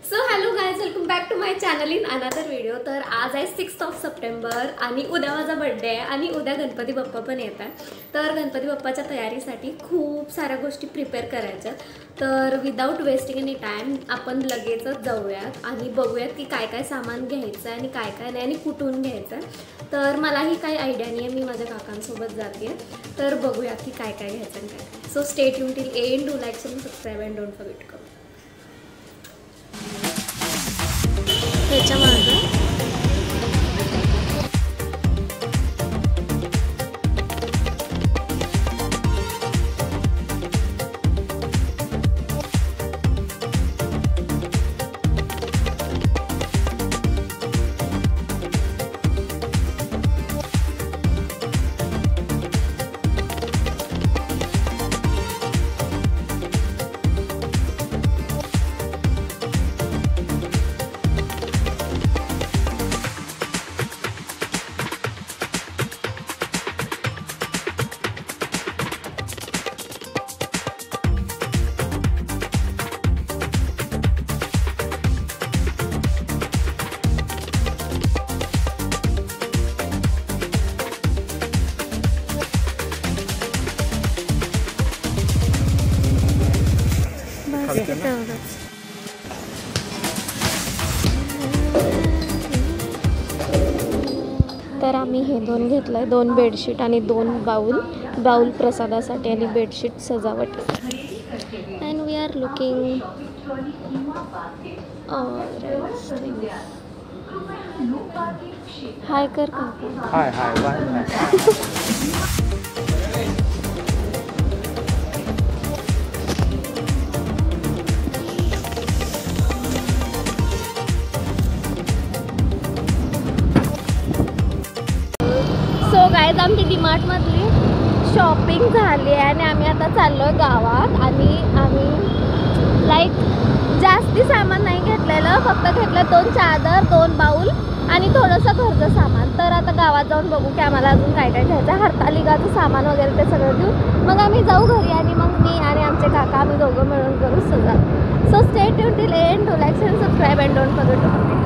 So hello guys, welcome back to my channel in another video. तर आज आहे 6 September आणि उद्या माझा बर्थडे आहे आणि उद्या गणपती बाप्पा पण येत आहे। तर गणपती बाप्पाच्या तयारीसाठी खूप साऱ्या गोष्टी प्रिपेअर करायच्या। तर विदाउट वेस्टिंग एनी टाइम आपण लगेचच जाऊयात आणि बघूयात की काय काय सामान घ्यायचं आहे आणि काय काय नाही आणि कुठून घ्यायचं आहे। तर मलाही काही आयडिया नाही आहे, मी माझ्या काकांसोबत जाते। तर बघूया की काय काय घ्यायचं आणि काय काय। So stay tune till end, do like and subscribe and don't forget to comment. त्याच्या मागं तर आम्ही हे दोन घेतलंय, 2 बेडशीट आणि 2 बाउल प्रसादासाठी आणि बेडशीट सजावट। अँड वी आर लुकिंग हाय कर काका। Hi bye. सो गाइज, आमची डीमार्ट मधली शॉपिंग झाली आहे आणि आम्ही आता चाललोय गावात। आणि आम्ही लाईक जास्ती सामान नाही घेतलेलं, फक्त घेतलं 2 चादर, 2 बाउल आणि थोडंसं घरचं सामान। तर आता गावात जाऊन बघू की आम्हाला अजून काय काय घ्यायचं। हरतालिकाचं सामान वगैरे ते सगळं घेऊ, मग आम्ही जाऊ घरी आणि मग मी आणि आमचे काका आम्ही दोघं मिळून करू सजावट। So stay tune till end, do like and subscribe and don't forget to comment.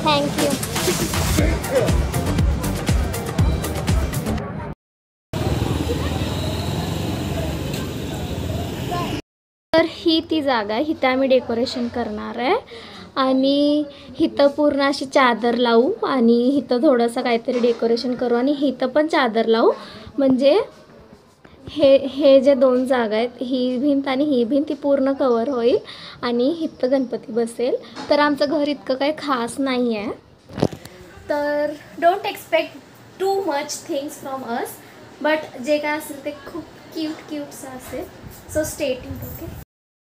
Thank you. तर ही ती जागा आहे, इथं आम्ही डेकोरेशन करणार आहे आणि इथं पूर्ण अशी चादर लावू आणि इथं थोडंसं काहीतरी डेकोरेशन करू आणि इथं पण चादर लावू। म्हणजे हे जे 2 जागा आहेत, ही भिंत आणि ही भिंत, ती पूर्ण कवर होईल आणि इथं गणपती बसेल। तर आमचं घर इतकं काही खास नाही आहे, तर don't expect too much things from us, but जे काय असेल ते खूप क्यूटचं असेल। So stay tuned, okay.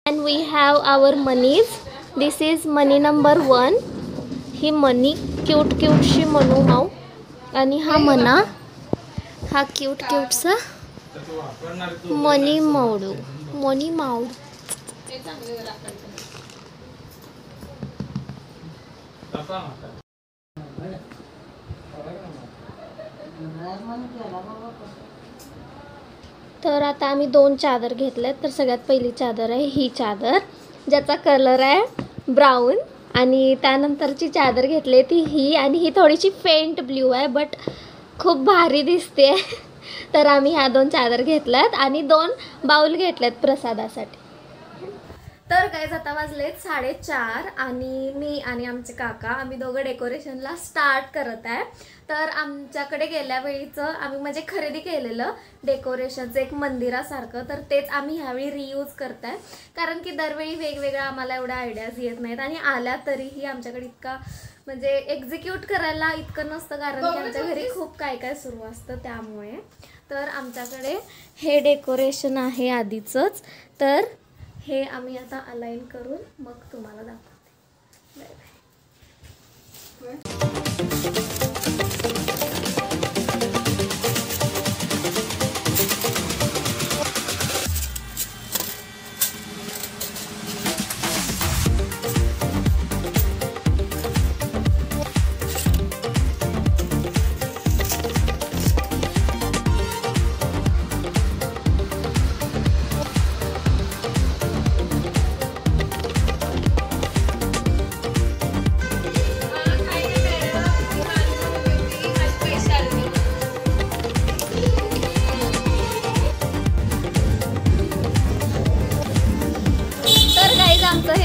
And we have our मनीज। दिस इज मनी नंबर 1। ही मनी क्यूटशी मनू माऊ आणि हा मना, हा क्यूटचा मनी मावडू। तर आता आम्ही 2 चादर घेतल्यात। तर सगळ्यात पहिली चादर आहे ही चादर, ज्याचा कलर आहे ब्राऊन, आणि त्यानंतरची चादर घेतली ती ही, आणि ही थोडीशी फेंट ब्ल्यू आहे बट खूप भारी दिसते। तर आम्ही ह्या 2 चादर घेतल्यात आणि 2 बाउल घेतल्यात प्रसादासाठी। तर गाइज, आता वाजलेत 4:30 आणि मी आणि आमचे काका आम्ही दोघं डेकोरेशनला स्टार्ट करत आहे। तर आमच्याकडे गेल्या वेळीचं आम्ही म्हणजे खरेदी केलेलं डेकोरेशनचं एक मंदिरासारखं, तर तेच आम्ही ह्यावेळी रियूज करत आहे, कारण की दरवेळी वेगवेगळ्या आम्हाला एवढ्या आयडियाज येत नाहीत आणि आल्या तरीही आमच्याकडे इतका म्हणजे एक्झिक्यूट करायला इतकं नसतं, कारण की आमच्या घरी खूप काय काय सुरू असतं त्यामुळे। तर आमच्याकडे हे डेकोरेशन आहे आधीचंच, तर हे आम्ही आता अलाइन करून मग तुम्हाला दाखवते। Bye bye.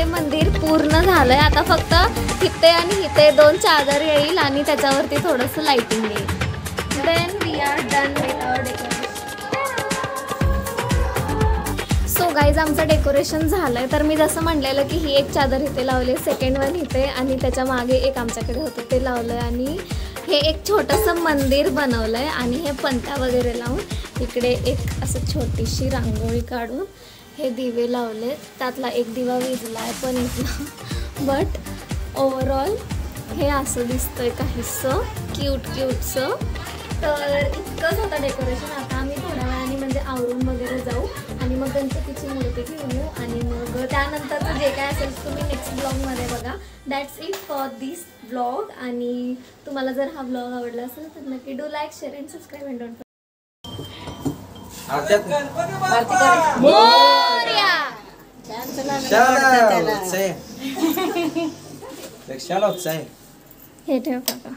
हे मंदिर पूर्ण झालंय. आता फक्त इथे आणि इथे 2 चादर येईल आणि त्याच्यावरती थोडंसं लाइटिंग येईल. Then we are done with our decoration. So guys आमचं डेकोरेशन झालंय. तर मी जसं म्हणलेलं की ही एक चादर इथे लावली, सेकंड वन इथे आणि त्याच्या मागे एक आमच्याकडे होतं ते लावलंय आणि हे एक छोटंसं मंदिर बनवलंय आणि हे पंत्या वगैरे लावून इकडे एक असं छोटीशी रांगोळी काढून हे दिवे लावले. त्यातला एक दिवा विझला आहे पण इथला, बट ओव्हरऑल हे असं दिसतंय काहीसं क्यूटचं. तर इतकंच होतं डेकोरेशन. आता आम्ही थोड्या वेळाने म्हणजे आवरून वगैरे जाऊ आणि मग गणपतीची मूर्ती घेऊन येऊ आणि मग त्यानंतरचं जे काय असेल तुम्ही नेक्स्ट ब्लॉगमध्ये बघा. That's it for this blog. आणि तुम्हाला जर हा ब्लॉग आवडला असेल तर नक्की do like, share and subscribe and don't हे ठेव काका.